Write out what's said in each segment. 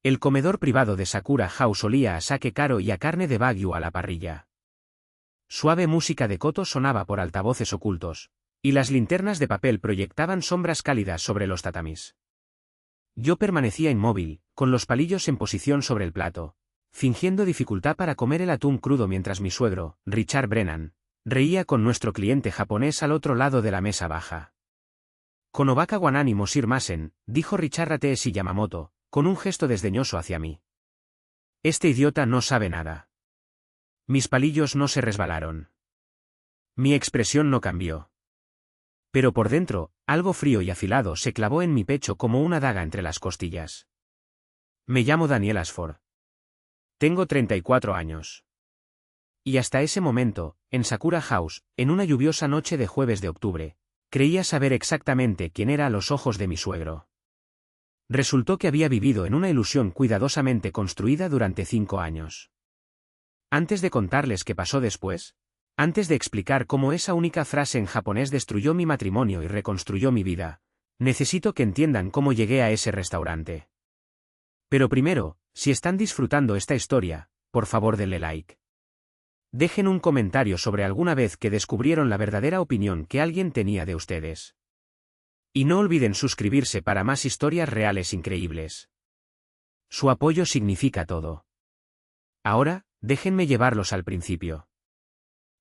El comedor privado de Sakura House olía a sake caro y a carne de wagyu a la parrilla. Suave música de koto sonaba por altavoces ocultos, y las linternas de papel proyectaban sombras cálidas sobre los tatamis. Yo permanecía inmóvil, con los palillos en posición sobre el plato, fingiendo dificultad para comer el atún crudo mientras mi suegro, Richard Brennan, reía con nuestro cliente japonés al otro lado de la mesa baja. Konobaka Wanani Mosirmasen, dijo Richard Takeshi Yamamoto, con un gesto desdeñoso hacia mí. Este idiota no sabe nada. Mis palillos no se resbalaron. Mi expresión no cambió. Pero por dentro, algo frío y afilado se clavó en mi pecho como una daga entre las costillas. Me llamo Daniel Ashford. Tengo 34 años. Y hasta ese momento, en Sakura House, en una lluviosa noche de jueves de octubre, creía saber exactamente quién era a los ojos de mi suegro. Resultó que había vivido en una ilusión cuidadosamente construida durante 5 años. Antes de contarles qué pasó después, antes de explicar cómo esa única frase en japonés destruyó mi matrimonio y reconstruyó mi vida, necesito que entiendan cómo llegué a ese restaurante. Pero primero, si están disfrutando esta historia, por favor denle like. Dejen un comentario sobre alguna vez que descubrieron la verdadera opinión que alguien tenía de ustedes. Y no olviden suscribirse para más historias reales increíbles. Su apoyo significa todo. Ahora, déjenme llevarlos al principio.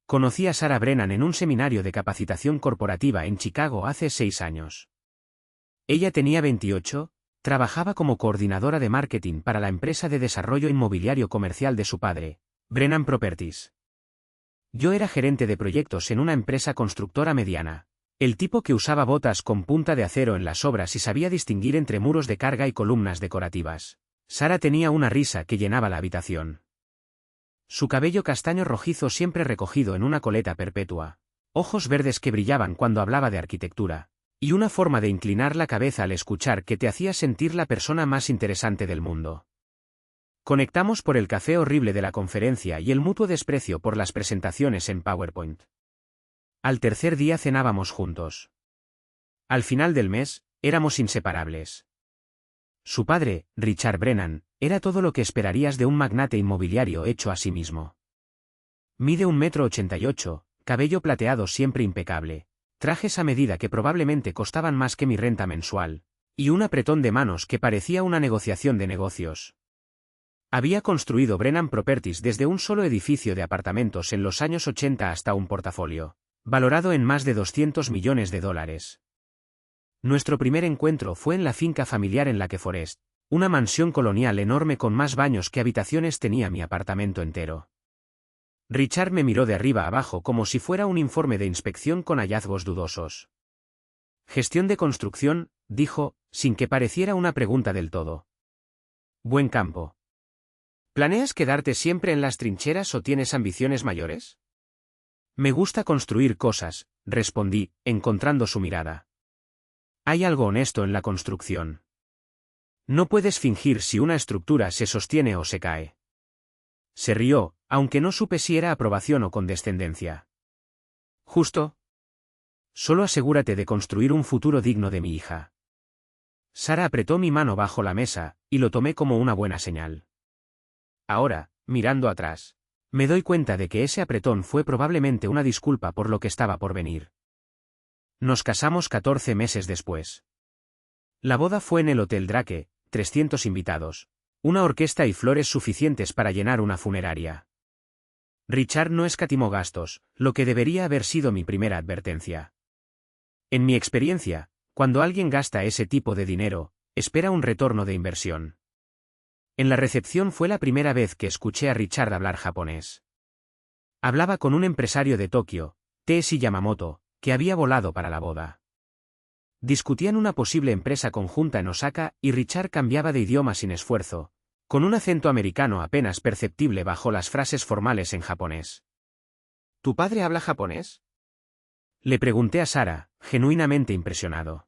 Conocí a Sarah Brennan en un seminario de capacitación corporativa en Chicago hace 6 años. Ella tenía 28, trabajaba como coordinadora de marketing para la empresa de desarrollo inmobiliario comercial de su padre, Brennan Properties. Yo era gerente de proyectos en una empresa constructora mediana. El tipo que usaba botas con punta de acero en las obras y sabía distinguir entre muros de carga y columnas decorativas. Sarah tenía una risa que llenaba la habitación. Su cabello castaño rojizo siempre recogido en una coleta perpetua, ojos verdes que brillaban cuando hablaba de arquitectura, y una forma de inclinar la cabeza al escuchar que te hacía sentir la persona más interesante del mundo. Conectamos por el café horrible de la conferencia y el mutuo desprecio por las presentaciones en PowerPoint. Al tercer día cenábamos juntos. Al final del mes, éramos inseparables. Su padre, Richard Brennan, era todo lo que esperarías de un magnate inmobiliario hecho a sí mismo. Mide 1,88 m, cabello plateado siempre impecable, trajes a medida que probablemente costaban más que mi renta mensual, y un apretón de manos que parecía una negociación de negocios. Había construido Brennan Properties desde un solo edificio de apartamentos en los años 80 hasta un portafolio valorado en más de 200 millones de dólares. Nuestro primer encuentro fue en la finca familiar en Lake Forest, una mansión colonial enorme con más baños que habitaciones tenía mi apartamento entero. Richard me miró de arriba a abajo como si fuera un informe de inspección con hallazgos dudosos. Gestión de construcción, dijo, sin que pareciera una pregunta del todo. Buen campo. ¿Planeas quedarte siempre en las trincheras o tienes ambiciones mayores? Me gusta construir cosas, respondí, encontrando su mirada. Hay algo honesto en la construcción. No puedes fingir si una estructura se sostiene o se cae. Se rió, aunque no supe si era aprobación o condescendencia. ¿Justo? Solo asegúrate de construir un futuro digno de mi hija. Sarah apretó mi mano bajo la mesa, y lo tomé como una buena señal. Ahora, mirando atrás, me doy cuenta de que ese apretón fue probablemente una disculpa por lo que estaba por venir. Nos casamos 14 meses después. La boda fue en el Hotel Drake, 300 invitados, una orquesta y flores suficientes para llenar una funeraria. Richard no escatimó gastos, lo que debería haber sido mi primera advertencia. En mi experiencia, cuando alguien gasta ese tipo de dinero, espera un retorno de inversión. En la recepción fue la primera vez que escuché a Richard hablar japonés. Hablaba con un empresario de Tokio, Takeshi Yamamoto, que había volado para la boda. Discutían una posible empresa conjunta en Osaka y Richard cambiaba de idioma sin esfuerzo, con un acento americano apenas perceptible bajo las frases formales en japonés. ¿Tu padre habla japonés? Le pregunté a Sarah, genuinamente impresionado.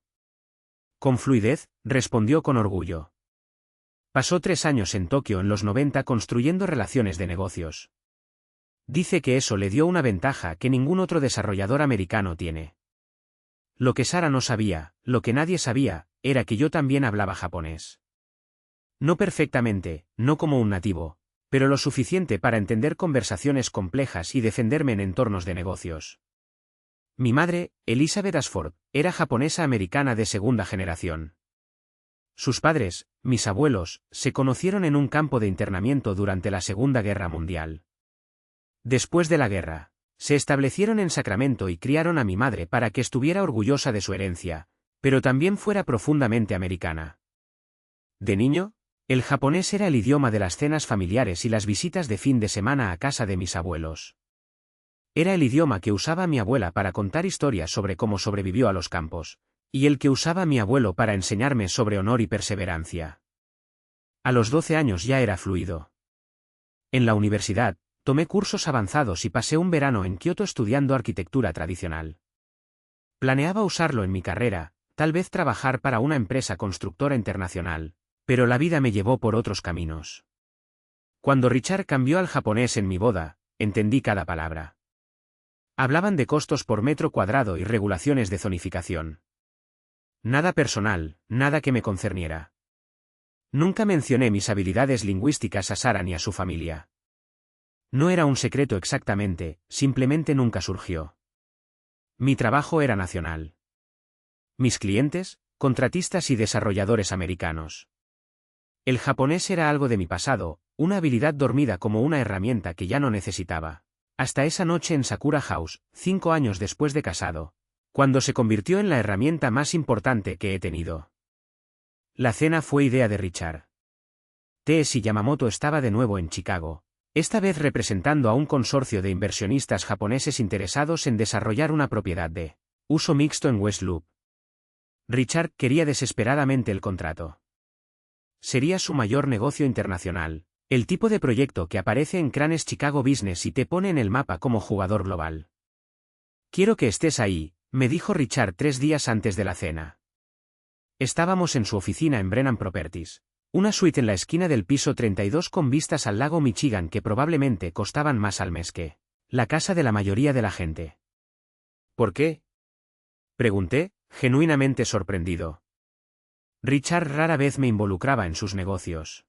Con fluidez, respondió con orgullo. Pasó 3 años en Tokio en los 90 construyendo relaciones de negocios. Dice que eso le dio una ventaja que ningún otro desarrollador americano tiene. Lo que Sarah no sabía, lo que nadie sabía, era que yo también hablaba japonés. No perfectamente, no como un nativo, pero lo suficiente para entender conversaciones complejas y defenderme en entornos de negocios. Mi madre, Elizabeth Ashford, era japonesa americana de segunda generación. Sus padres, mis abuelos, se conocieron en un campo de internamiento durante la Segunda Guerra Mundial. Después de la guerra, se establecieron en Sacramento y criaron a mi madre para que estuviera orgullosa de su herencia, pero también fuera profundamente americana. De niño, el japonés era el idioma de las cenas familiares y las visitas de fin de semana a casa de mis abuelos. Era el idioma que usaba mi abuela para contar historias sobre cómo sobrevivió a los campos, y el que usaba mi abuelo para enseñarme sobre honor y perseverancia. A los 12 años ya era fluido. En la universidad, tomé cursos avanzados y pasé un verano en Kioto estudiando arquitectura tradicional. Planeaba usarlo en mi carrera, tal vez trabajar para una empresa constructora internacional, pero la vida me llevó por otros caminos. Cuando Richard cambió al japonés en mi boda, entendí cada palabra. Hablaban de costos por metro cuadrado y regulaciones de zonificación. Nada personal, nada que me concerniera. Nunca mencioné mis habilidades lingüísticas a Sara ni a su familia. No era un secreto exactamente, simplemente nunca surgió. Mi trabajo era nacional. Mis clientes, contratistas y desarrolladores americanos. El japonés era algo de mi pasado, una habilidad dormida como una herramienta que ya no necesitaba. Hasta esa noche en Sakura House, 5 años después de casado, cuando se convirtió en la herramienta más importante que he tenido. La cena fue idea de Richard. T.S. Yamamoto estaba de nuevo en Chicago, esta vez representando a un consorcio de inversionistas japoneses interesados en desarrollar una propiedad de uso mixto en West Loop. Richard quería desesperadamente el contrato. Sería su mayor negocio internacional, el tipo de proyecto que aparece en Cranes Chicago Business y te pone en el mapa como jugador global. Quiero que estés ahí, me dijo Richard 3 días antes de la cena. Estábamos en su oficina en Brennan Properties, una suite en la esquina del piso 32 con vistas al lago Michigan que probablemente costaban más al mes que la casa de la mayoría de la gente. ¿Por qué?, pregunté, genuinamente sorprendido. Richard rara vez me involucraba en sus negocios.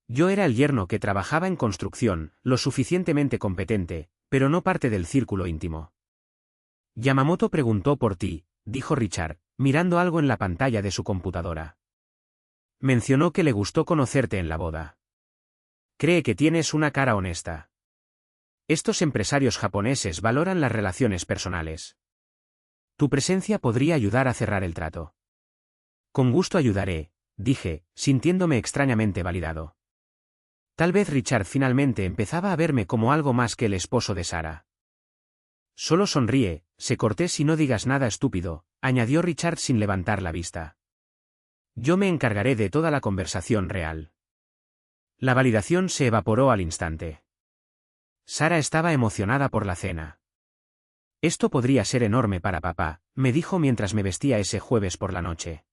Yo era el yerno que trabajaba en construcción, lo suficientemente competente, pero no parte del círculo íntimo. Yamamoto preguntó por ti, dijo Richard, mirando algo en la pantalla de su computadora. Mencionó que le gustó conocerte en la boda. Cree que tienes una cara honesta. Estos empresarios japoneses valoran las relaciones personales. Tu presencia podría ayudar a cerrar el trato. Con gusto ayudaré, dije, sintiéndome extrañamente validado. Tal vez Richard finalmente empezaba a verme como algo más que el esposo de Sara. Solo sonríe, sé cortés y no digas nada estúpido, añadió Richard sin levantar la vista. Yo me encargaré de toda la conversación real. La validación se evaporó al instante. Sara estaba emocionada por la cena. Esto podría ser enorme para papá, me dijo mientras me vestía ese jueves por la noche.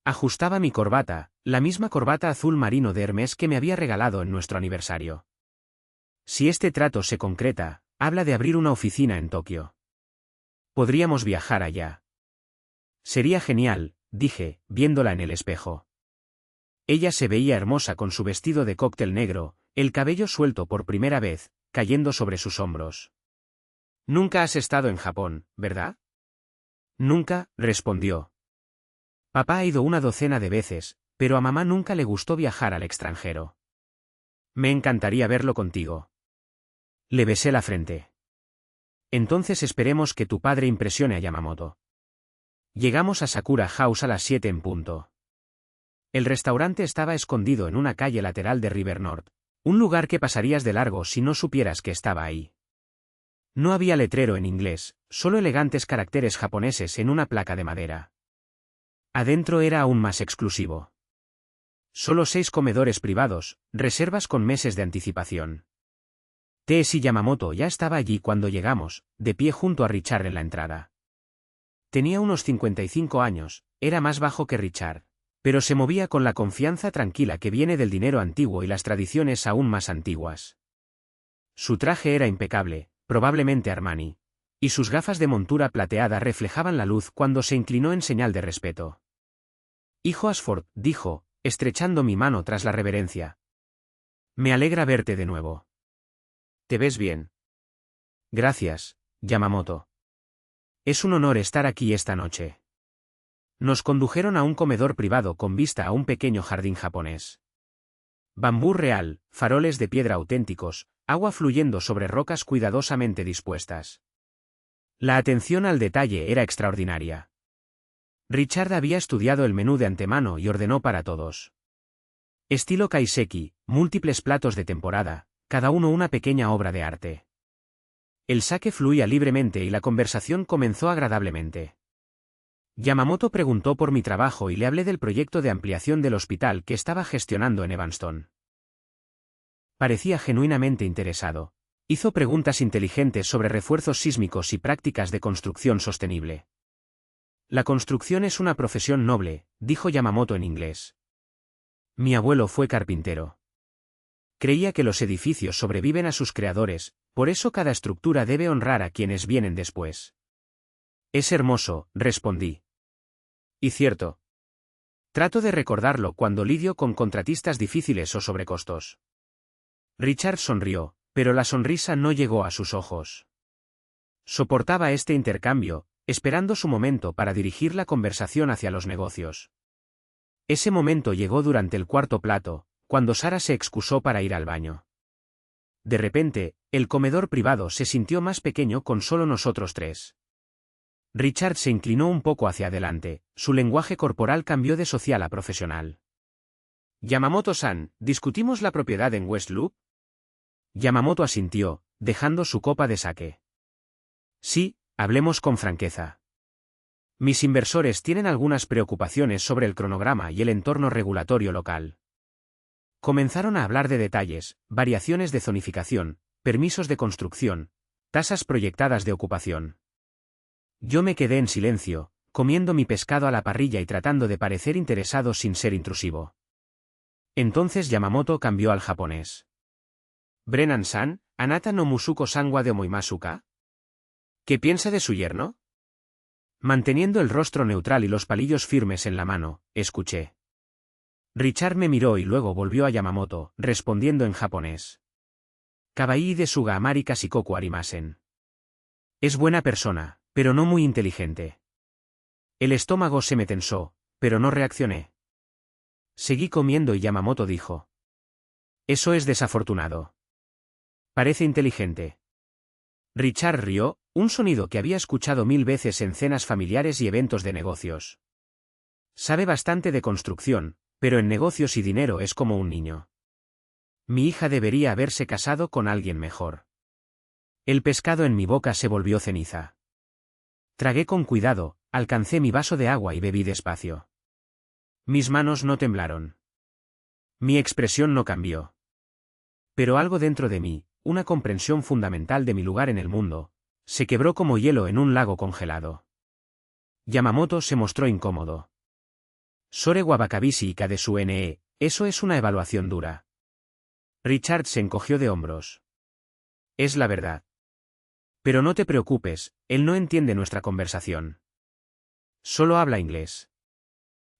Ajustaba mi corbata, la misma corbata azul marino de Hermès que me había regalado en nuestro aniversario. Si este trato se concreta, habla de abrir una oficina en Tokio. Podríamos viajar allá. Sería genial, dije, viéndola en el espejo. Ella se veía hermosa con su vestido de cóctel negro, el cabello suelto por primera vez, cayendo sobre sus hombros. Nunca has estado en Japón, ¿verdad? Nunca, respondió. Papá ha ido una docena de veces, pero a mamá nunca le gustó viajar al extranjero. Me encantaría verlo contigo. Le besé la frente. Entonces esperemos que tu padre impresione a Yamamoto. Llegamos a Sakura House a las 7 en punto. El restaurante estaba escondido en una calle lateral de River North, un lugar que pasarías de largo si no supieras que estaba ahí. No había letrero en inglés, solo elegantes caracteres japoneses en una placa de madera. Adentro era aún más exclusivo. Solo 6 comedores privados, reservas con meses de anticipación. T.S. Yamamoto ya estaba allí cuando llegamos, de pie junto a Richard en la entrada. Tenía unos 55 años, era más bajo que Richard, pero se movía con la confianza tranquila que viene del dinero antiguo y las tradiciones aún más antiguas. Su traje era impecable, probablemente Armani, y sus gafas de montura plateada reflejaban la luz cuando se inclinó en señal de respeto. Hijo Ashford, dijo, estrechando mi mano tras la reverencia. Me alegra verte de nuevo. ¿Te ves bien? Gracias, Yamamoto. Es un honor estar aquí esta noche. Nos condujeron a un comedor privado con vista a un pequeño jardín japonés. Bambú real, faroles de piedra auténticos, agua fluyendo sobre rocas cuidadosamente dispuestas. La atención al detalle era extraordinaria. Richard había estudiado el menú de antemano y ordenó para todos. Estilo kaiseki, múltiples platos de temporada, cada uno una pequeña obra de arte. El sake fluía libremente y la conversación comenzó agradablemente. Yamamoto preguntó por mi trabajo y le hablé del proyecto de ampliación del hospital que estaba gestionando en Evanston. Parecía genuinamente interesado. Hizo preguntas inteligentes sobre refuerzos sísmicos y prácticas de construcción sostenible. La construcción es una profesión noble, dijo Yamamoto en inglés. Mi abuelo fue carpintero. Creía que los edificios sobreviven a sus creadores, por eso cada estructura debe honrar a quienes vienen después. Es hermoso, respondí. Y cierto. Trato de recordarlo cuando lidio con contratistas difíciles o sobrecostos. Richard sonrió, pero la sonrisa no llegó a sus ojos. Soportaba este intercambio, esperando su momento para dirigir la conversación hacia los negocios. Ese momento llegó durante el cuarto plato, cuando Sara se excusó para ir al baño. De repente, el comedor privado se sintió más pequeño con solo nosotros tres. Richard se inclinó un poco hacia adelante, su lenguaje corporal cambió de social a profesional. Yamamoto-san, ¿discutimos la propiedad en West Loop? Yamamoto asintió, dejando su copa de sake. Sí, hablemos con franqueza. Mis inversores tienen algunas preocupaciones sobre el cronograma y el entorno regulatorio local. Comenzaron a hablar de detalles, variaciones de zonificación, permisos de construcción, tasas proyectadas de ocupación. Yo me quedé en silencio, comiendo mi pescado a la parrilla y tratando de parecer interesado sin ser intrusivo. Entonces Yamamoto cambió al japonés. Brennan-san, ¿Anata no Musuko-san wa de omoimasuka? ¿Qué piensa de su yerno? Manteniendo el rostro neutral y los palillos firmes en la mano, escuché. Richard me miró y luego volvió a Yamamoto, respondiendo en japonés. Kawaii desu ga amari kashikoku arimasen. Es buena persona, pero no muy inteligente. El estómago se me tensó, pero no reaccioné. Seguí comiendo y Yamamoto dijo. Eso es desafortunado. Parece inteligente. Richard rió, un sonido que había escuchado 1000 veces en cenas familiares y eventos de negocios. Sabe bastante de construcción, pero en negocios y dinero es como un niño. Mi hija debería haberse casado con alguien mejor. El pescado en mi boca se volvió ceniza. Tragué con cuidado, alcancé mi vaso de agua y bebí despacio. Mis manos no temblaron. Mi expresión no cambió. Pero algo dentro de mí, una comprensión fundamental de mi lugar en el mundo, se quebró como hielo en un lago congelado. Yamamoto se mostró incómodo. Sore wabakabishi ika de su NE, eso es una evaluación dura. Richard se encogió de hombros. Es la verdad. Pero no te preocupes, él no entiende nuestra conversación. Solo habla inglés.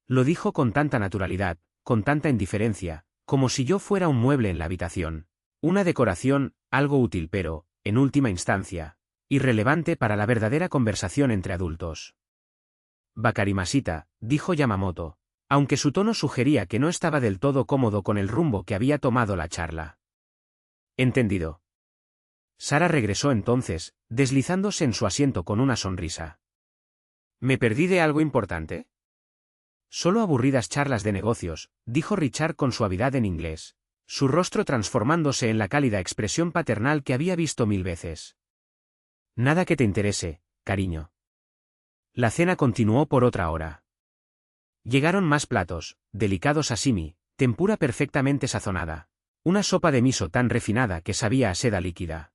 Lo dijo con tanta naturalidad, con tanta indiferencia, como si yo fuera un mueble en la habitación. Una decoración, algo útil pero, en última instancia, irrelevante para la verdadera conversación entre adultos. Bakarimashita, dijo Yamamoto, aunque su tono sugería que no estaba del todo cómodo con el rumbo que había tomado la charla. Entendido. Sara regresó entonces, deslizándose en su asiento con una sonrisa. ¿Me perdí de algo importante? Solo aburridas charlas de negocios, dijo Richard con suavidad en inglés, su rostro transformándose en la cálida expresión paternal que había visto 1000 veces. Nada que te interese, cariño. La cena continuó por otra hora. Llegaron más platos, delicados sashimi, tempura perfectamente sazonada, una sopa de miso tan refinada que sabía a seda líquida.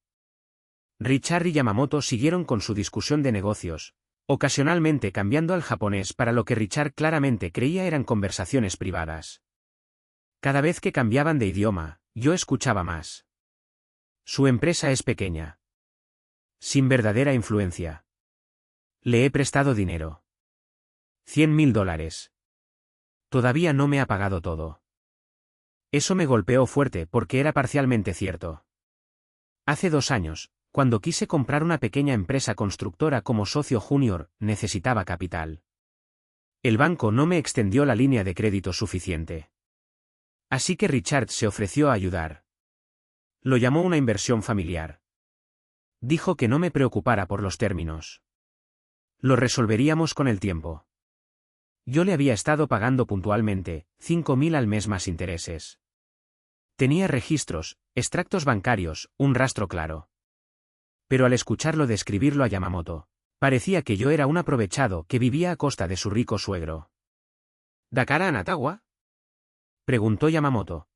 Richard y Yamamoto siguieron con su discusión de negocios, ocasionalmente cambiando al japonés para lo que Richard claramente creía eran conversaciones privadas. Cada vez que cambiaban de idioma, yo escuchaba más. Su empresa es pequeña. Sin verdadera influencia. Le he prestado dinero. $100.000. Todavía no me ha pagado todo. Eso me golpeó fuerte porque era parcialmente cierto. Hace 2 años, cuando quise comprar una pequeña empresa constructora como socio junior, necesitaba capital. El banco no me extendió la línea de crédito suficiente. Así que Richard se ofreció a ayudar. Lo llamó una inversión familiar. Dijo que no me preocupara por los términos. Lo resolveríamos con el tiempo. Yo le había estado pagando puntualmente, 5.000 al mes más intereses. Tenía registros, extractos bancarios, un rastro claro. Pero al escucharlo describirlo a Yamamoto, parecía que yo era un aprovechado que vivía a costa de su rico suegro. ¿Dakara Anatawa? Preguntó Yamamoto.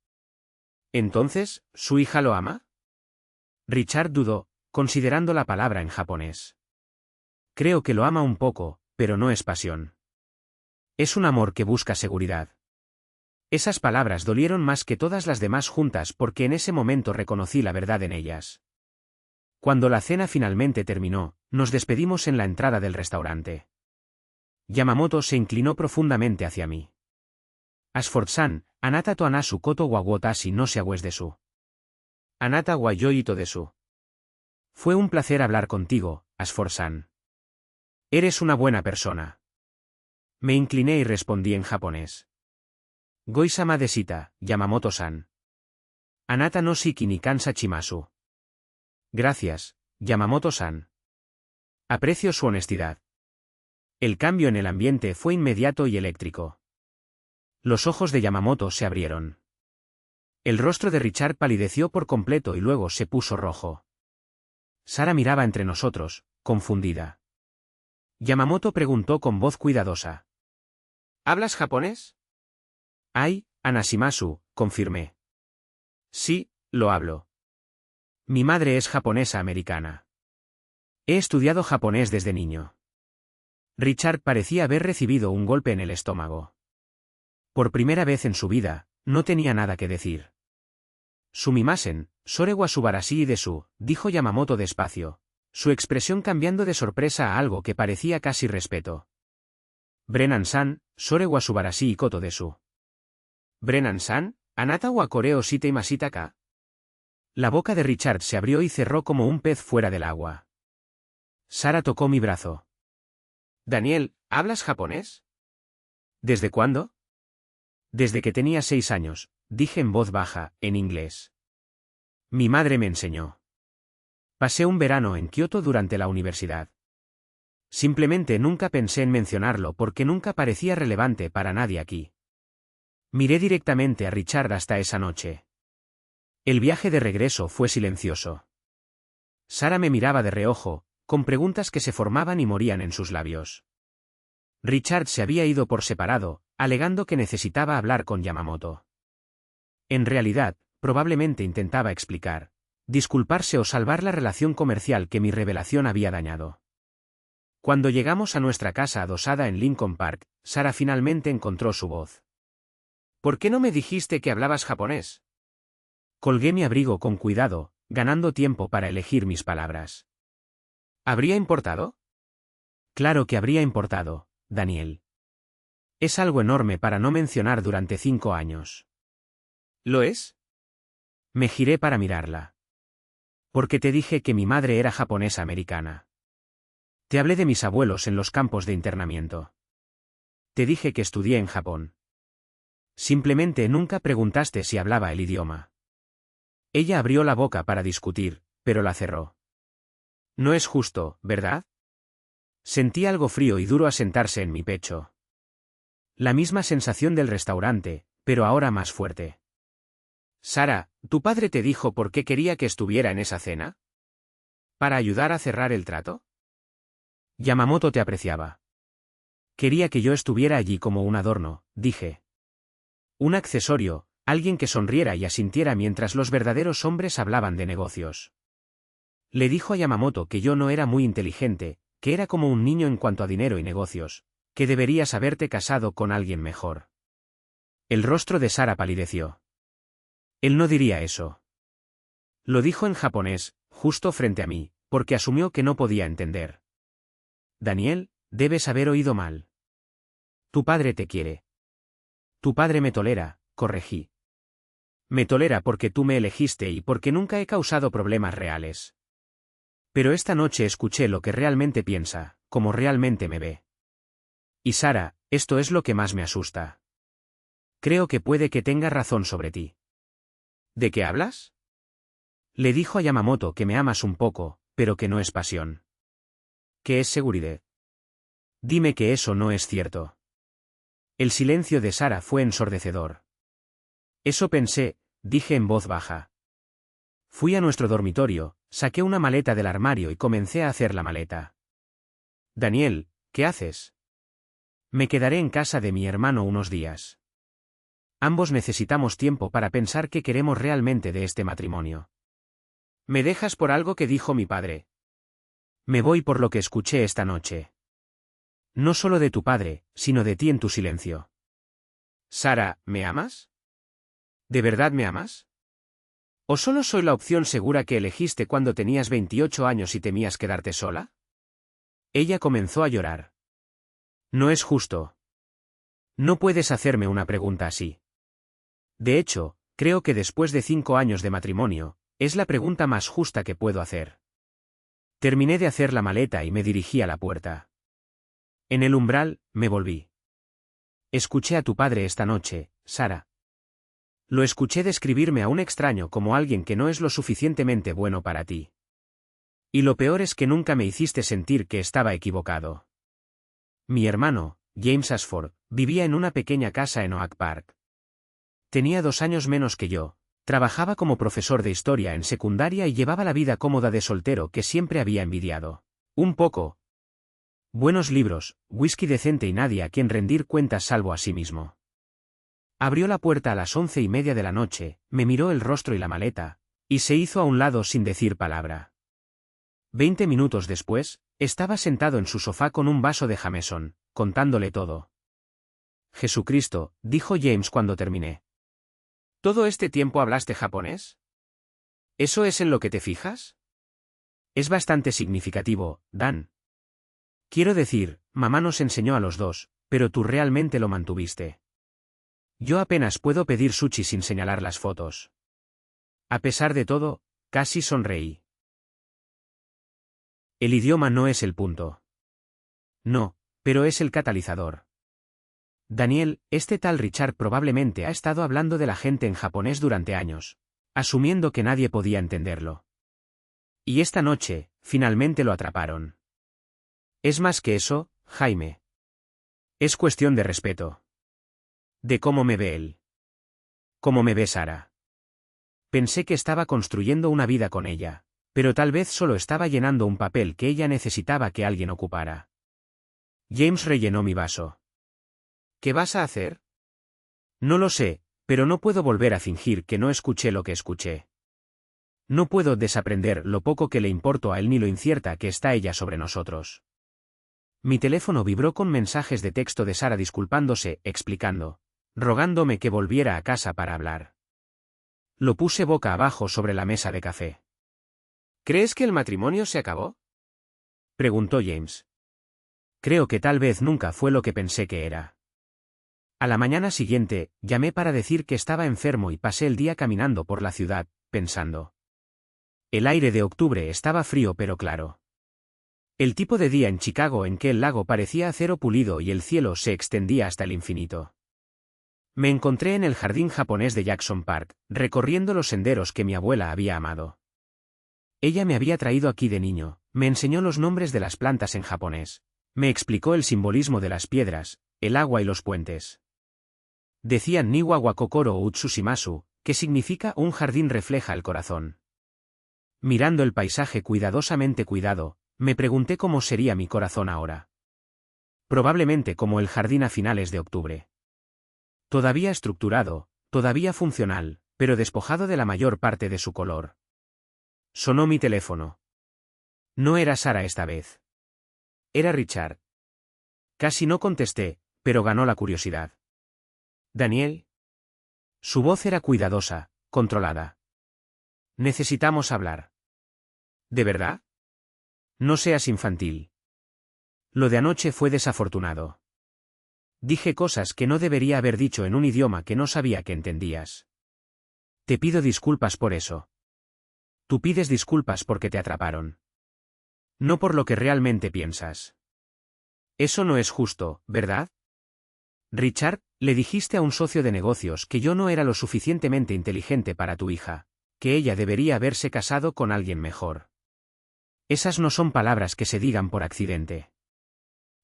¿Entonces, su hija lo ama? Richard dudó, considerando la palabra en japonés. Creo que lo ama un poco, pero no es pasión. Es un amor que busca seguridad. Esas palabras dolieron más que todas las demás juntas porque en ese momento reconocí la verdad en ellas. Cuando la cena finalmente terminó, nos despedimos en la entrada del restaurante. Yamamoto se inclinó profundamente hacia mí. Ashford-san, anata to anasu koto wa watashi no seawes desu. Anata wa yoito desu. Fue un placer hablar contigo, Ashford-san. Eres una buena persona. Me incliné y respondí en japonés. Goisama desita, Yamamoto-san. Anata no shiki ni kansa chimasu. Gracias, Yamamoto-san. Aprecio su honestidad. El cambio en el ambiente fue inmediato y eléctrico. Los ojos de Yamamoto se abrieron. El rostro de Richard palideció por completo y luego se puso rojo. Sara miraba entre nosotros, confundida. Yamamoto preguntó con voz cuidadosa. ¿Hablas japonés? Ai, Anashimasu, confirmé. Sí, lo hablo. Mi madre es japonesa americana. He estudiado japonés desde niño. Richard parecía haber recibido un golpe en el estómago. Por primera vez en su vida, no tenía nada que decir. Sumimasen, sore wa subarashi desu, dijo Yamamoto despacio, su expresión cambiando de sorpresa a algo que parecía casi respeto. Brennan-san, sore wa subarashi koto desu. Brennan-san, anata wa koreo shite masita ka. La boca de Richard se abrió y cerró como un pez fuera del agua. Sara tocó mi brazo. Daniel, ¿hablas japonés? ¿Desde cuándo? Desde que tenía 6 años, dije en voz baja, en inglés. Mi madre me enseñó. Pasé un verano en Kioto durante la universidad. Simplemente nunca pensé en mencionarlo porque nunca parecía relevante para nadie aquí. Miré directamente a Richard hasta esa noche. El viaje de regreso fue silencioso. Sara me miraba de reojo, con preguntas que se formaban y morían en sus labios. Richard se había ido por separado, alegando que necesitaba hablar con Yamamoto. En realidad, probablemente intentaba explicar, disculparse o salvar la relación comercial que mi revelación había dañado. Cuando llegamos a nuestra casa adosada en Lincoln Park, Sara finalmente encontró su voz. ¿Por qué no me dijiste que hablabas japonés? Colgué mi abrigo con cuidado, ganando tiempo para elegir mis palabras. ¿Habría importado? Claro que habría importado, Daniel. Es algo enorme para no mencionar durante 5 años. ¿Lo es? Me giré para mirarla. Porque te dije que mi madre era japonesa americana. Te hablé de mis abuelos en los campos de internamiento. Te dije que estudié en Japón. Simplemente nunca preguntaste si hablaba el idioma. Ella abrió la boca para discutir, pero la cerró. No es justo, ¿verdad? Sentí algo frío y duro asentarse en mi pecho. La misma sensación del restaurante, pero ahora más fuerte. Sara, ¿tu padre te dijo por qué quería que estuviera en esa cena? ¿Para ayudar a cerrar el trato? Yamamoto te apreciaba. Quería que yo estuviera allí como un adorno, dije. Un accesorio, alguien que sonriera y asintiera mientras los verdaderos hombres hablaban de negocios. Le dijo a Yamamoto que yo no era muy inteligente, que era como un niño en cuanto a dinero y negocios, que deberías haberte casado con alguien mejor. El rostro de Sara palideció. Él no diría eso. Lo dijo en japonés, justo frente a mí, porque asumió que no podía entender. Daniel, debes haber oído mal. Tu padre te quiere. Tu padre me tolera, corregí. Me tolera porque tú me elegiste y porque nunca he causado problemas reales. Pero esta noche escuché lo que realmente piensa, como realmente me ve. Y Sara, esto es lo que más me asusta. Creo que puede que tenga razón sobre ti. ¿De qué hablas? Le dijo a Yamamoto que me amas un poco, pero que no es pasión. ¿Qué es seguridad? Dime que eso no es cierto. El silencio de Sara fue ensordecedor. Eso pensé, dije en voz baja. Fui a nuestro dormitorio, saqué una maleta del armario y comencé a hacer la maleta. Daniel, ¿qué haces? Me quedaré en casa de mi hermano unos días. Ambos necesitamos tiempo para pensar qué queremos realmente de este matrimonio. ¿Me dejas por algo que dijo mi padre? Me voy por lo que escuché esta noche. No solo de tu padre, sino de ti en tu silencio. Sara, ¿me amas? ¿De verdad me amas? ¿O solo soy la opción segura que elegiste cuando tenías 28 años y temías quedarte sola? Ella comenzó a llorar. No es justo. No puedes hacerme una pregunta así. De hecho, creo que después de 5 años de matrimonio, es la pregunta más justa que puedo hacer. Terminé de hacer la maleta y me dirigí a la puerta. En el umbral, me volví. Escuché a tu padre esta noche, Sara. Lo escuché describirme a un extraño como alguien que no es lo suficientemente bueno para ti. Y lo peor es que nunca me hiciste sentir que estaba equivocado. Mi hermano, James Ashford, vivía en una pequeña casa en Oak Park. Tenía 2 años menos que yo, trabajaba como profesor de historia en secundaria y llevaba la vida cómoda de soltero que siempre había envidiado. Un poco. Buenos libros, whisky decente y nadie a quien rendir cuentas salvo a sí mismo. Abrió la puerta a las 11:30 de la noche, me miró el rostro y la maleta, y se hizo a un lado sin decir palabra. 20 minutos después, estaba sentado en su sofá con un vaso de Jameson, contándole todo. Jesucristo, dijo James cuando terminé. ¿Todo este tiempo hablaste japonés? ¿Eso es en lo que te fijas? Es bastante significativo, Dan. Quiero decir, mamá nos enseñó a los dos, pero tú realmente lo mantuviste. Yo apenas puedo pedir sushi sin señalar las fotos. A pesar de todo, casi sonreí. El idioma no es el punto. No, pero es el catalizador. Daniel, este tal Richard probablemente ha estado hablando de la gente en japonés durante años, asumiendo que nadie podía entenderlo. Y esta noche, finalmente lo atraparon. Es más que eso, Jaime. Es cuestión de respeto. De cómo me ve él. Cómo me ve Sara. Pensé que estaba construyendo una vida con ella, pero tal vez solo estaba llenando un papel que ella necesitaba que alguien ocupara. James rellenó mi vaso. ¿Qué vas a hacer? No lo sé, pero no puedo volver a fingir que no escuché lo que escuché. No puedo desaprender lo poco que le importo a él ni lo incierta que está ella sobre nosotros. Mi teléfono vibró con mensajes de texto de Sara disculpándose, explicando, rogándome que volviera a casa para hablar. Lo puse boca abajo sobre la mesa de café. ¿Crees que el matrimonio se acabó? Preguntó James. Creo que tal vez nunca fue lo que pensé que era. A la mañana siguiente, llamé para decir que estaba enfermo y pasé el día caminando por la ciudad, pensando. El aire de octubre estaba frío pero claro. El tipo de día en Chicago en que el lago parecía acero pulido y el cielo se extendía hasta el infinito. Me encontré en el jardín japonés de Jackson Park, recorriendo los senderos que mi abuela había amado. Ella me había traído aquí de niño, me enseñó los nombres de las plantas en japonés, me explicó el simbolismo de las piedras, el agua y los puentes. Decían Niwa wa kokoro o Utsushimasu, que significa un jardín refleja el corazón. Mirando el paisaje cuidadosamente cuidado, me pregunté cómo sería mi corazón ahora. Probablemente como el jardín a finales de octubre. Todavía estructurado, todavía funcional, pero despojado de la mayor parte de su color. Sonó mi teléfono. No era Sara esta vez. Era Richard. Casi no contesté, pero ganó la curiosidad. ¿Daniel? Su voz era cuidadosa, controlada. Necesitamos hablar. ¿De verdad? No seas infantil. Lo de anoche fue desafortunado. Dije cosas que no debería haber dicho en un idioma que no sabía que entendías. Te pido disculpas por eso. Tú pides disculpas porque te atraparon. No por lo que realmente piensas. Eso no es justo, ¿verdad? Richard, le dijiste a un socio de negocios que yo no era lo suficientemente inteligente para tu hija, que ella debería haberse casado con alguien mejor. Esas no son palabras que se digan por accidente.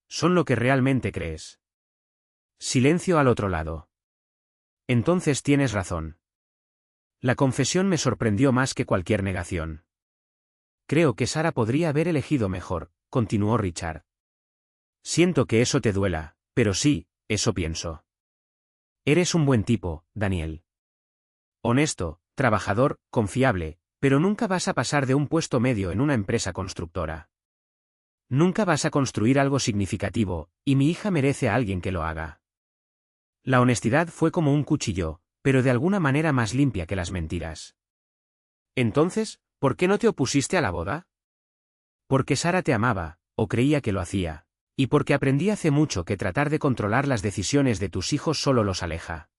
Son lo que realmente crees. Silencio al otro lado. Entonces tienes razón. La confesión me sorprendió más que cualquier negación. Creo que Sara podría haber elegido mejor, continuó Richard. Siento que eso te duela, pero sí, eso pienso. Eres un buen tipo, Daniel. Honesto, trabajador, confiable, pero nunca vas a pasar de un puesto medio en una empresa constructora. Nunca vas a construir algo significativo, y mi hija merece a alguien que lo haga. La honestidad fue como un cuchillo, pero de alguna manera más limpia que las mentiras. Entonces, ¿por qué no te opusiste a la boda? Porque Sara te amaba, o creía que lo hacía, y porque aprendí hace mucho que tratar de controlar las decisiones de tus hijos solo los aleja.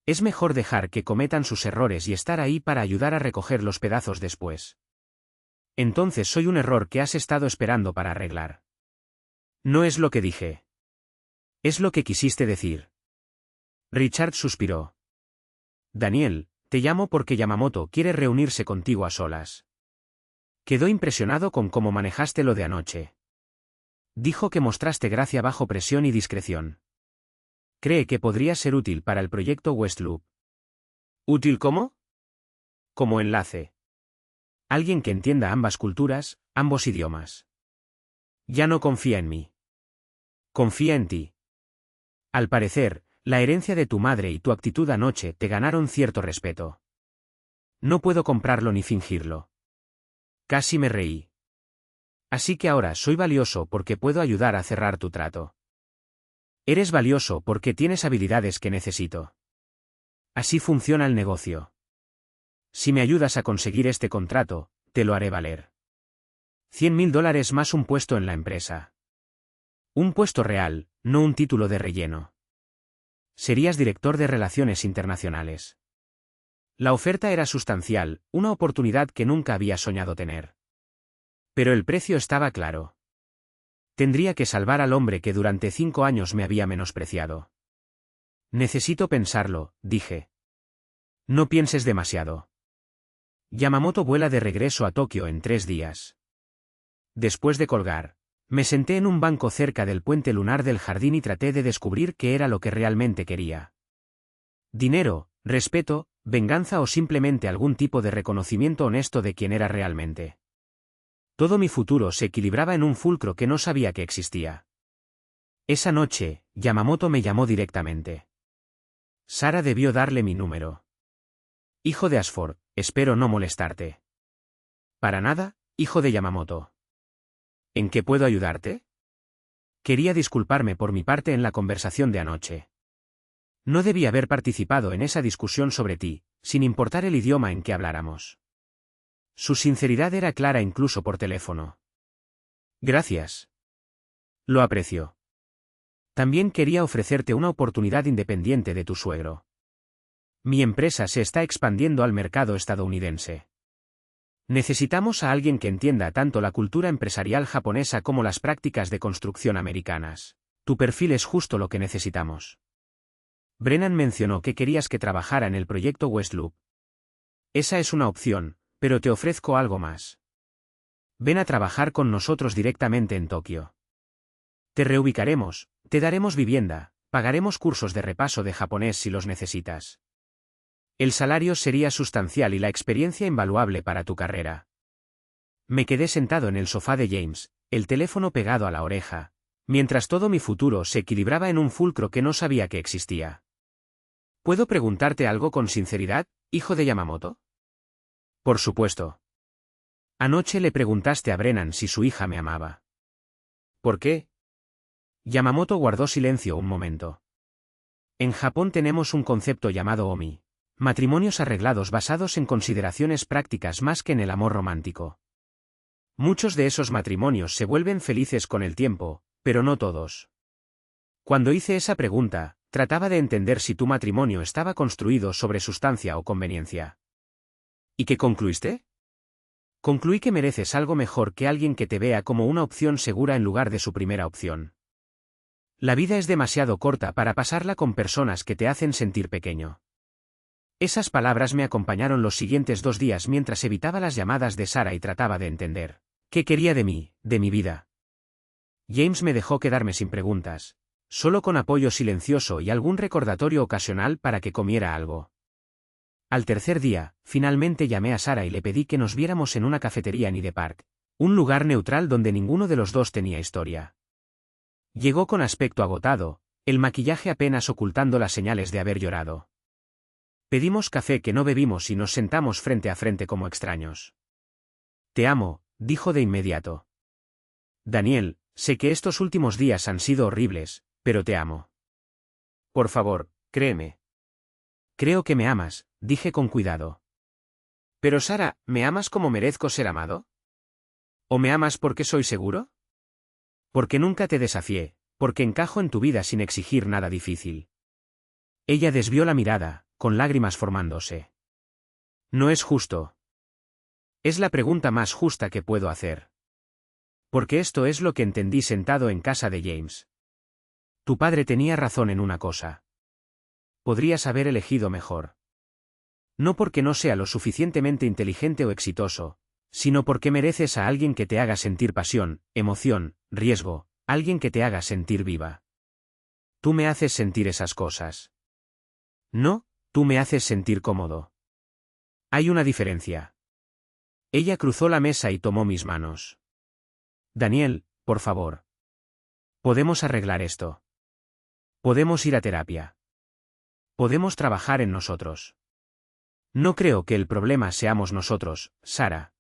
Es mejor dejar que cometan sus errores y estar ahí para ayudar a recoger los pedazos después. Entonces soy un error que has estado esperando para arreglar. No es lo que dije. Es lo que quisiste decir. Richard suspiró. Daniel, te llamo porque Yamamoto quiere reunirse contigo a solas. Quedó impresionado con cómo manejaste lo de anoche. Dijo que mostraste gracia bajo presión y discreción. Cree que podría ser útil para el proyecto Westloop. ¿Útil cómo? Como enlace. Alguien que entienda ambas culturas, ambos idiomas. Ya no confía en mí. Confía en ti. Al parecer, la herencia de tu madre y tu actitud anoche te ganaron cierto respeto. No puedo comprarlo ni fingirlo. Casi me reí. Así que ahora soy valioso porque puedo ayudar a cerrar tu trato. Eres valioso porque tienes habilidades que necesito. Así funciona el negocio. Si me ayudas a conseguir este contrato, te lo haré valer. $100.000 más un puesto en la empresa. Un puesto real, no un título de relleno. Serías director de Relaciones Internacionales. La oferta era sustancial, una oportunidad que nunca había soñado tener. Pero el precio estaba claro. Tendría que salvar al hombre que durante 5 años me había menospreciado. Necesito pensarlo, dije. No pienses demasiado. Yamamoto vuela de regreso a Tokio en 3 días. Después de colgar, me senté en un banco cerca del puente lunar del jardín y traté de descubrir qué era lo que realmente quería. Dinero, respeto, venganza o simplemente algún tipo de reconocimiento honesto de quién era realmente. Todo mi futuro se equilibraba en un fulcro que no sabía que existía. Esa noche, Yamamoto me llamó directamente. Sara debió darle mi número. Hijo de Ashford, espero no molestarte. Para nada, hijo de Yamamoto. ¿En qué puedo ayudarte? Quería disculparme por mi parte en la conversación de anoche. No debí haber participado en esa discusión sobre ti, sin importar el idioma en que habláramos. Su sinceridad era clara incluso por teléfono. Gracias. Lo aprecio. También quería ofrecerte una oportunidad independiente de tu suegro. Mi empresa se está expandiendo al mercado estadounidense. Necesitamos a alguien que entienda tanto la cultura empresarial japonesa como las prácticas de construcción americanas. Tu perfil es justo lo que necesitamos. Brennan mencionó que querías que trabajara en el proyecto Westloop. Esa es una opción, pero te ofrezco algo más. Ven a trabajar con nosotros directamente en Tokio. Te reubicaremos, te daremos vivienda, pagaremos cursos de repaso de japonés si los necesitas. El salario sería sustancial y la experiencia invaluable para tu carrera. Me quedé sentado en el sofá de James, el teléfono pegado a la oreja, mientras todo mi futuro se equilibraba en un fulcro que no sabía que existía. ¿Puedo preguntarte algo con sinceridad, hijo de Yamamoto? Por supuesto. Anoche le preguntaste a Brennan si su hija me amaba. ¿Por qué? Yamamoto guardó silencio un momento. En Japón tenemos un concepto llamado omi, matrimonios arreglados basados en consideraciones prácticas más que en el amor romántico. Muchos de esos matrimonios se vuelven felices con el tiempo, pero no todos. Cuando hice esa pregunta, trataba de entender si tu matrimonio estaba construido sobre sustancia o conveniencia. ¿Y qué concluiste? Concluí que mereces algo mejor que alguien que te vea como una opción segura en lugar de su primera opción. La vida es demasiado corta para pasarla con personas que te hacen sentir pequeño. Esas palabras me acompañaron los siguientes 2 días mientras evitaba las llamadas de Sara y trataba de entender qué quería de mí, de mi vida. James me dejó quedarme sin preguntas, solo con apoyo silencioso y algún recordatorio ocasional para que comiera algo. Al tercer día, finalmente llamé a Sara y le pedí que nos viéramos en una cafetería en Hyde Park, un lugar neutral donde ninguno de los dos tenía historia. Llegó con aspecto agotado, el maquillaje apenas ocultando las señales de haber llorado. Pedimos café que no bebimos y nos sentamos frente a frente como extraños. Te amo, dijo de inmediato. Daniel, sé que estos últimos días han sido horribles, pero te amo. Por favor, créeme. Creo que me amas, dije con cuidado. Pero Sara, ¿me amas como merezco ser amado? ¿O me amas porque soy seguro? Porque nunca te desafié, porque encajo en tu vida sin exigir nada difícil. Ella desvió la mirada, con lágrimas formándose. No es justo. Es la pregunta más justa que puedo hacer. Porque esto es lo que entendí sentado en casa de James. Tu padre tenía razón en una cosa. Podrías haber elegido mejor. No porque no sea lo suficientemente inteligente o exitoso, sino porque mereces a alguien que te haga sentir pasión, emoción, riesgo, alguien que te haga sentir viva. Tú me haces sentir esas cosas. No, tú me haces sentir cómodo. Hay una diferencia. Ella cruzó la mesa y tomó mis manos. Daniel, por favor. Podemos arreglar esto. Podemos ir a terapia. Podemos trabajar en nosotros. No creo que el problema seamos nosotros, Sara.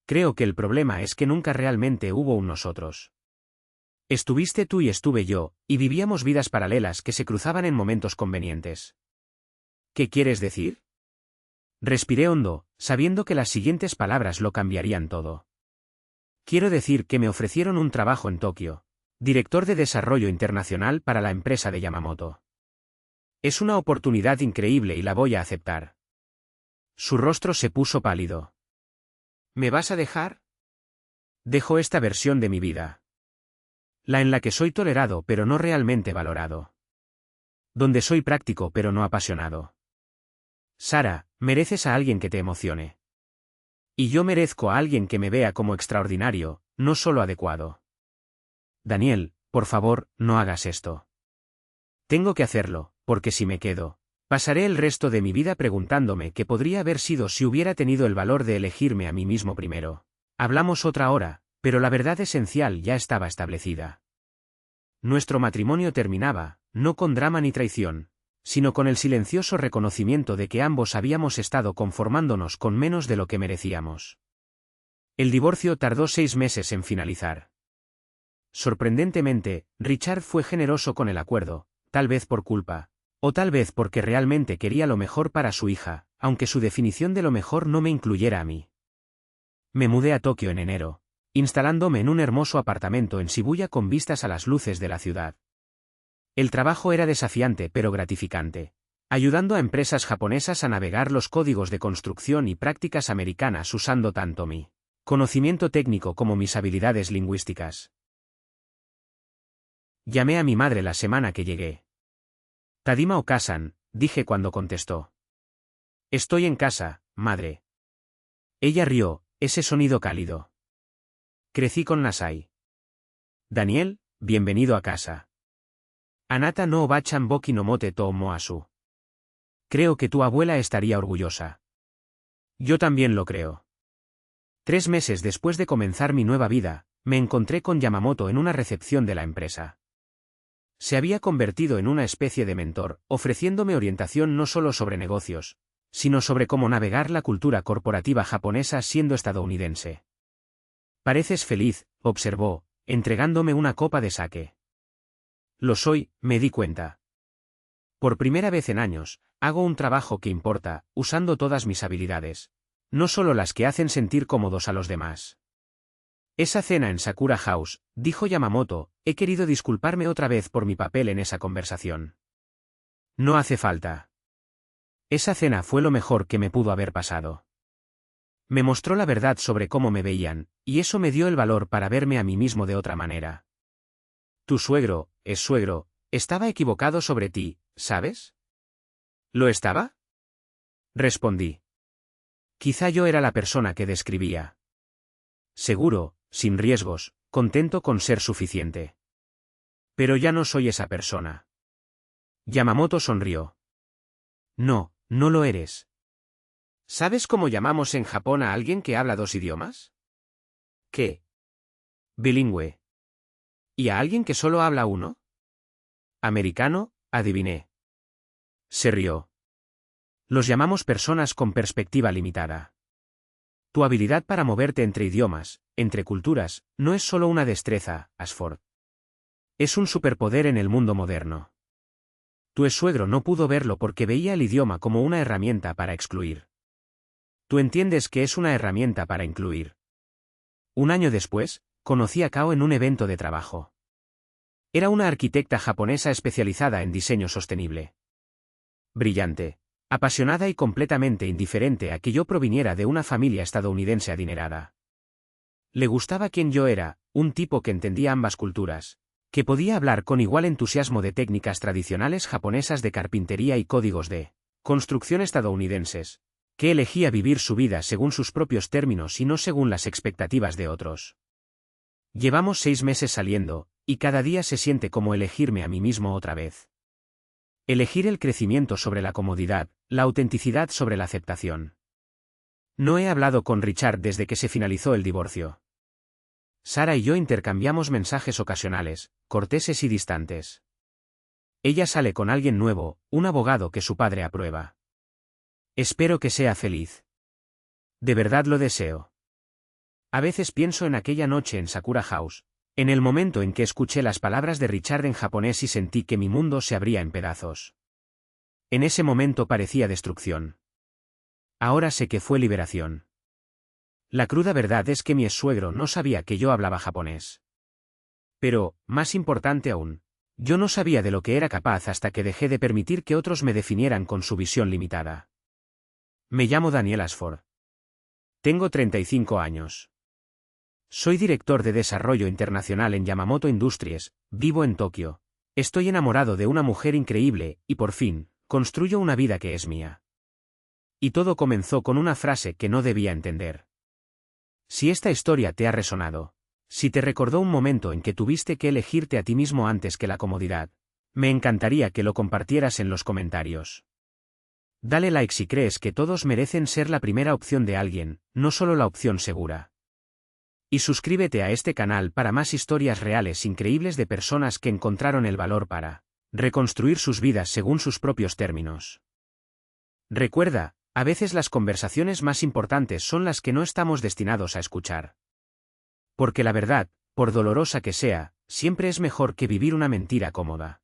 Creo que el problema es que nunca realmente hubo un nosotros. Estuviste tú y estuve yo, y vivíamos vidas paralelas que se cruzaban en momentos convenientes. ¿Qué quieres decir? Respiré hondo, sabiendo que las siguientes palabras lo cambiarían todo. Quiero decir que me ofrecieron un trabajo en Tokio, director de desarrollo internacional para la empresa de Yamamoto. Es una oportunidad increíble y la voy a aceptar. Su rostro se puso pálido. ¿Me vas a dejar? Dejo esta versión de mi vida. La en la que soy tolerado pero no realmente valorado. Donde soy práctico pero no apasionado. Sara, mereces a alguien que te emocione. Y yo merezco a alguien que me vea como extraordinario, no solo adecuado. Daniel, por favor, no hagas esto. Tengo que hacerlo, porque si me quedo, pasaré el resto de mi vida preguntándome qué podría haber sido si hubiera tenido el valor de elegirme a mí mismo primero. Hablamos otra hora, pero la verdad esencial ya estaba establecida. Nuestro matrimonio terminaba, no con drama ni traición, sino con el silencioso reconocimiento de que ambos habíamos estado conformándonos con menos de lo que merecíamos. El divorcio tardó 6 meses en finalizar. Sorprendentemente, Richard fue generoso con el acuerdo, tal vez por culpa, o tal vez porque realmente quería lo mejor para su hija, aunque su definición de lo mejor no me incluyera a mí. Me mudé a Tokio en enero, instalándome en un hermoso apartamento en Shibuya con vistas a las luces de la ciudad. El trabajo era desafiante pero gratificante, ayudando a empresas japonesas a navegar los códigos de construcción y prácticas americanas usando tanto mi conocimiento técnico como mis habilidades lingüísticas. Llamé a mi madre la semana que llegué. Tadima Okasan, dije cuando contestó. Estoy en casa, madre. Ella rió, ese sonido cálido. Crecí con Nasai. Daniel, bienvenido a casa. Anata no obachan boki no mote to moasu. Creo que tu abuela estaría orgullosa. Yo también lo creo. 3 meses después de comenzar mi nueva vida, me encontré con Yamamoto en una recepción de la empresa. Se había convertido en una especie de mentor, ofreciéndome orientación no solo sobre negocios, sino sobre cómo navegar la cultura corporativa japonesa siendo estadounidense. Pareces feliz, observó, entregándome una copa de sake. Lo soy, me di cuenta. Por primera vez en años, hago un trabajo que importa, usando todas mis habilidades, no solo las que hacen sentir cómodos a los demás. Esa cena en Sakura House, dijo Yamamoto, he querido disculparme otra vez por mi papel en esa conversación. No hace falta. Esa cena fue lo mejor que me pudo haber pasado. Me mostró la verdad sobre cómo me veían, y eso me dio el valor para verme a mí mismo de otra manera. Tu suegro, estaba equivocado sobre ti, ¿sabes? ¿Lo estaba? Respondí. Quizá yo era la persona que describía. Seguro, sin riesgos, contento con ser suficiente. Pero ya no soy esa persona. Yamamoto sonrió. No, no lo eres. ¿Sabes cómo llamamos en Japón a alguien que habla 2 idiomas? ¿Qué? Bilingüe. ¿Y a alguien que solo habla uno? Americano, adiviné. Se rió. Los llamamos personas con perspectiva limitada. Tu habilidad para moverte entre idiomas, entre culturas, no es solo una destreza, Ashford. Es un superpoder en el mundo moderno. Tu exsuegro no pudo verlo porque veía el idioma como una herramienta para excluir. Tú entiendes que es una herramienta para incluir. Un año después, conocí a Kao en un evento de trabajo. Era una arquitecta japonesa especializada en diseño sostenible. Brillante, apasionada y completamente indiferente a que yo proviniera de una familia estadounidense adinerada. Le gustaba quien yo era, un tipo que entendía ambas culturas, que podía hablar con igual entusiasmo de técnicas tradicionales japonesas de carpintería y códigos de construcción estadounidenses, que elegía vivir su vida según sus propios términos y no según las expectativas de otros. Llevamos 6 meses saliendo, y cada día se siente como elegirme a mí mismo otra vez. Elegir el crecimiento sobre la comodidad, la autenticidad sobre la aceptación. No he hablado con Richard desde que se finalizó el divorcio. Sara y yo intercambiamos mensajes ocasionales, corteses y distantes. Ella sale con alguien nuevo, un abogado que su padre aprueba. Espero que sea feliz. De verdad lo deseo. A veces pienso en aquella noche en Sakura House, en el momento en que escuché las palabras de Richard en japonés y sentí que mi mundo se abría en pedazos. En ese momento parecía destrucción. Ahora sé que fue liberación. La cruda verdad es que mi exsuegro no sabía que yo hablaba japonés. Pero, más importante aún, yo no sabía de lo que era capaz hasta que dejé de permitir que otros me definieran con su visión limitada. Me llamo Daniel Ashford. Tengo 35 años. Soy director de desarrollo internacional en Yamamoto Industries, vivo en Tokio. Estoy enamorado de una mujer increíble, y por fin, construyo una vida que es mía. Y todo comenzó con una frase que no debía entender. Si esta historia te ha resonado, si te recordó un momento en que tuviste que elegirte a ti mismo antes que la comodidad, me encantaría que lo compartieras en los comentarios. Dale like si crees que todos merecen ser la primera opción de alguien, no solo la opción segura. Y suscríbete a este canal para más historias reales increíbles de personas que encontraron el valor para reconstruir sus vidas según sus propios términos. Recuerda, a veces las conversaciones más importantes son las que no estamos destinados a escuchar. Porque la verdad, por dolorosa que sea, siempre es mejor que vivir una mentira cómoda.